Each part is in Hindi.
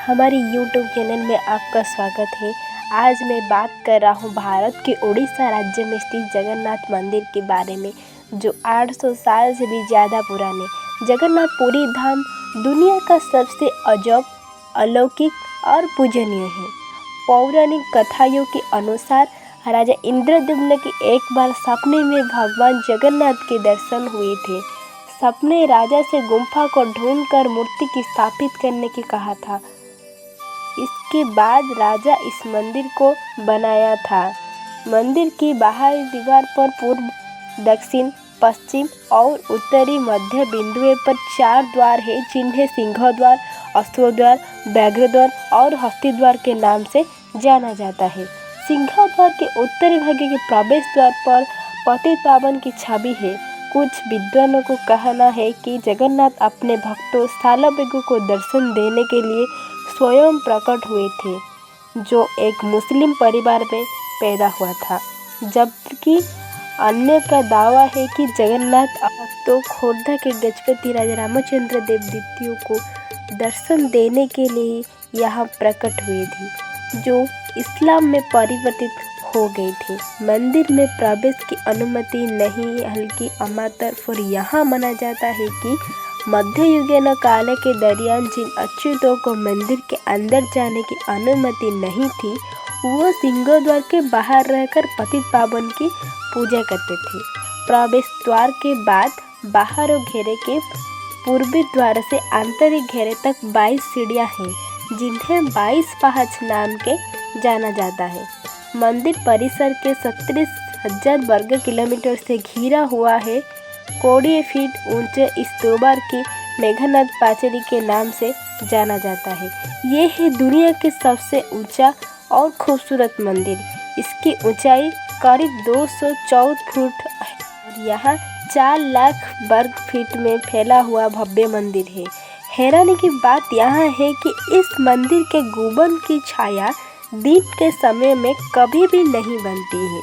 हमारे YouTube चैनल में आपका स्वागत है। आज मैं बात कर रहा हूँ भारत के उड़ीसा राज्य में स्थित जगन्नाथ मंदिर के बारे में, जो 800 साल से भी ज़्यादा पुराने जगन्नाथपुरी धाम दुनिया का सबसे अजब, अलौकिक और पूजनीय है। पौराणिक कथाओं के अनुसार राजा इंद्रद्युम्न की एक बार सपने में भगवान जगन्नाथ के दर्शन हुए थे। सपने राजा से गुम्फा को ढूंढकर मूर्ति की स्थापित करने की कहा था। इसके बाद राजा इस मंदिर को बनाया था। मंदिर की बाहरी दीवार पर पूर्व, दक्षिण, पश्चिम और उत्तरी मध्य बिंदुओं पर 4 द्वार हैं, जिन्हें सिंह द्वार, अश्व द्वार, व्याघ्र द्वार और हस्ती द्वार के नाम से जाना जाता है। सिंह द्वार के उत्तरी भाग के प्रवेश द्वार पर पतितपावन की छवि है। कुछ विद्वानों को कहना है कि जगन्नाथ अपने भक्तों सालवेगों को दर्शन देने के लिए स्वयं प्रकट हुए थे, जो एक मुस्लिम परिवार में पैदा हुआ था, जबकि अन्य का दावा है कि जगन्नाथ भक्तों खोर्धा के गजपति राजा रामचंद्र देव द्वितीय को दर्शन देने के लिए यहाँ प्रकट हुए थे, जो इस्लाम में परिवर्तित हो गए थे। मंदिर में प्रवेश की अनुमति नहीं, हल्की अमातर और यहाँ माना जाता है कि मध्ययुगीन काल के दौरान जिन अच्युतों को मंदिर के अंदर जाने की अनुमति नहीं थी, वो सिंह द्वार के बाहर रहकर पतितपावन की पूजा करते थे। प्रवेश द्वार के बाद बाहर घेरे के पूर्वी द्वार से आंतरिक घेरे तक 22 सीढ़ियाँ हैं, जिन्हें 22 पहाड़ नाम के जाना जाता है। मंदिर परिसर के 37,000 वर्ग किलोमीटर से घिरा हुआ है। 20 फीट ऊंचे इस द्वार की मेघनाद पाचेरी के नाम से जाना जाता है। ये है दुनिया के सबसे ऊंचा और खूबसूरत मंदिर। इसकी ऊंचाई करीब 214 फुट है और यहाँ 4 लाख वर्ग फीट में फैला हुआ भव्य मंदिर है। हैरानी की बात यहाँ है कि इस मंदिर के गुंबद की छाया दिन के समय में कभी भी नहीं बनती है।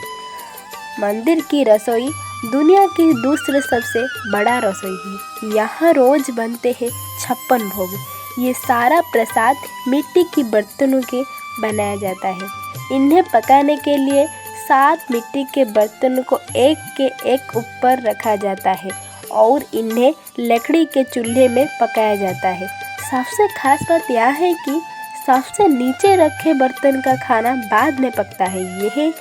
मंदिर की रसोई दुनिया की दूसरे सबसे बड़ा रसोई है। यहाँ रोज बनते हैं 56 भोग। ये सारा प्रसाद मिट्टी की बर्तनों के बनाया जाता है। इन्हें पकाने के लिए 7 मिट्टी के बर्तनों को एक के एक ऊपर रखा जाता है और इन्हें लकड़ी के चूल्हे में पकाया जाता है। सबसे खास बात यह है कि सबसे नीचे रखे बर्तन का खाना बाद में पकता है। यह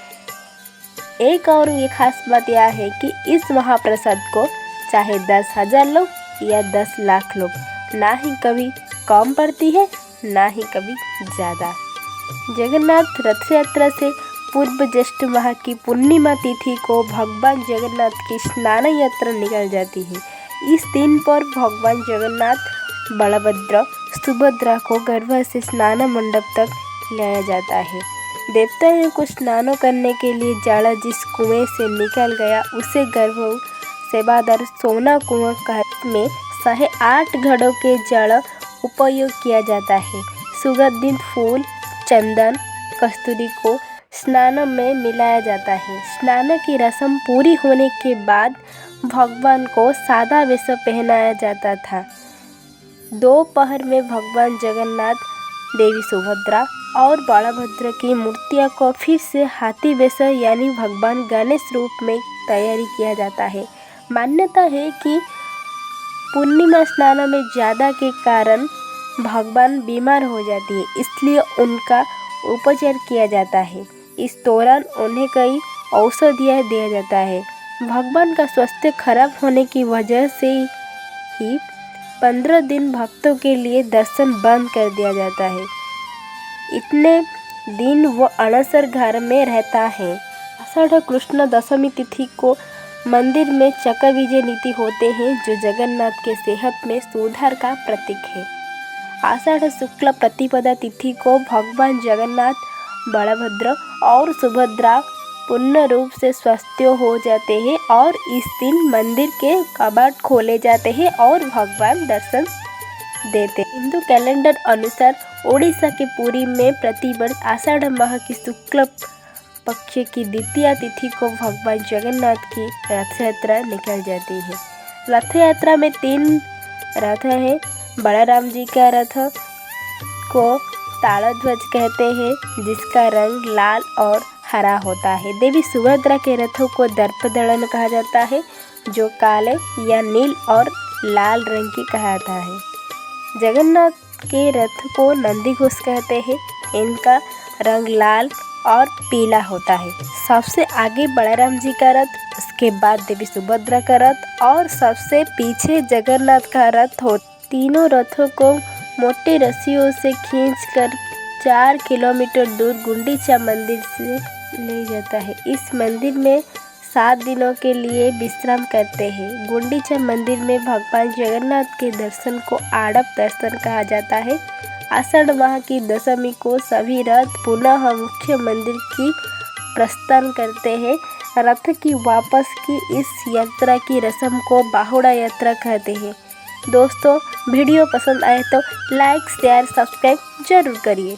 एक और ये खास बात यह है कि इस महाप्रसाद को चाहे 10,000 लोग या 10 लाख लोग, ना ही कभी कम पड़ती है ना ही कभी ज़्यादा। जगन्नाथ रथ यात्रा से पूर्व ज्येष्ठ माह की पूर्णिमा तिथि को भगवान जगन्नाथ की स्नान यात्रा निकल जाती है। इस दिन पर भगवान जगन्नाथ, बलभद्र, सुभद्रा को गर्भ से स्नान मंडप तक लाया जाता है। देवताओं को स्नान करने के लिए जल जिस कुएं से निकल गया उसे गर्भ सेवादार सोना कुआं कहते में 108 घड़ों के जल उपयोग किया जाता है। सुगंधित फूल, चंदन, कस्तूरी को स्नान में मिलाया जाता है। स्नान की रस्म पूरी होने के बाद भगवान को सादा वेश पहनाया जाता था। दोपहर में भगवान जगन्नाथ, देवी सुभद्रा और बलभद्र की मूर्तियों को फिर से हाथी वेश यानी भगवान गणेश रूप में तैयारी किया जाता है। मान्यता है कि पूर्णिमा स्नान में ज़्यादा के कारण भगवान बीमार हो जाती है, इसलिए उनका उपचार किया जाता है। इस दौरान उन्हें कई औषधियाँ दिया जाता है। भगवान का स्वास्थ्य खराब होने की वजह से ही 15 दिन भक्तों के लिए दर्शन बंद कर दिया जाता है। इतने दिन वो अनसर घर में रहता है। आषाढ़ कृष्ण दशमी तिथि को मंदिर में चक्र विजय नीति होते हैं, जो जगन्नाथ के सेहत में सुधार का प्रतीक है। आषाढ़ शुक्ल प्रतिपदा तिथि को भगवान जगन्नाथ, बलभद्र और सुभद्रा पूर्ण रूप से स्वस्थ हो जाते हैं और इस दिन मंदिर के कपाट खोले जाते हैं और भगवान दर्शन देते हैं। हिंदू कैलेंडर अनुसार ओडिशा के पुरी में प्रतिवर्ष आषाढ़ माह की शुक्ल पक्ष की द्वितीय तिथि को भगवान जगन्नाथ की रथ यात्रा निकल जाती है। रथ यात्रा में 3 रथ हैं। बलराम जी का रथ, को ताड़ध्वज कहते हैं, जिसका रंग लाल और हरा होता है। देवी सुभद्रा के रथों को दर्पदलन कहा जाता है, जो काले या नील और लाल रंग की कहता है। जगन्नाथ के रथ को नंदीघोष कहते हैं। इनका रंग लाल और पीला होता है। सबसे आगे बलराम जी का रथ, उसके बाद देवी सुभद्रा का रथ और सबसे पीछे जगन्नाथ का रथ हो। तीनों रथों को मोटी रस्सियों से खींचकर 4 किलोमीटर दूर गुंडीचा मंदिर से ले जाता है। इस मंदिर में 7 दिनों के लिए विश्राम करते हैं। गुंडीचा मंदिर में भगवान जगन्नाथ के दर्शन को आड़प दर्शन कहा जाता है। आषाढ़ माह की दशमी को सभी रथ पुनः मुख्य मंदिर की प्रस्थान करते हैं। रथ की वापस की इस यात्रा की रस्म को बाहुड़ा यात्रा कहते हैं। दोस्तों, वीडियो पसंद आए तो लाइक, शेयर, सब्सक्राइब जरूर करिए।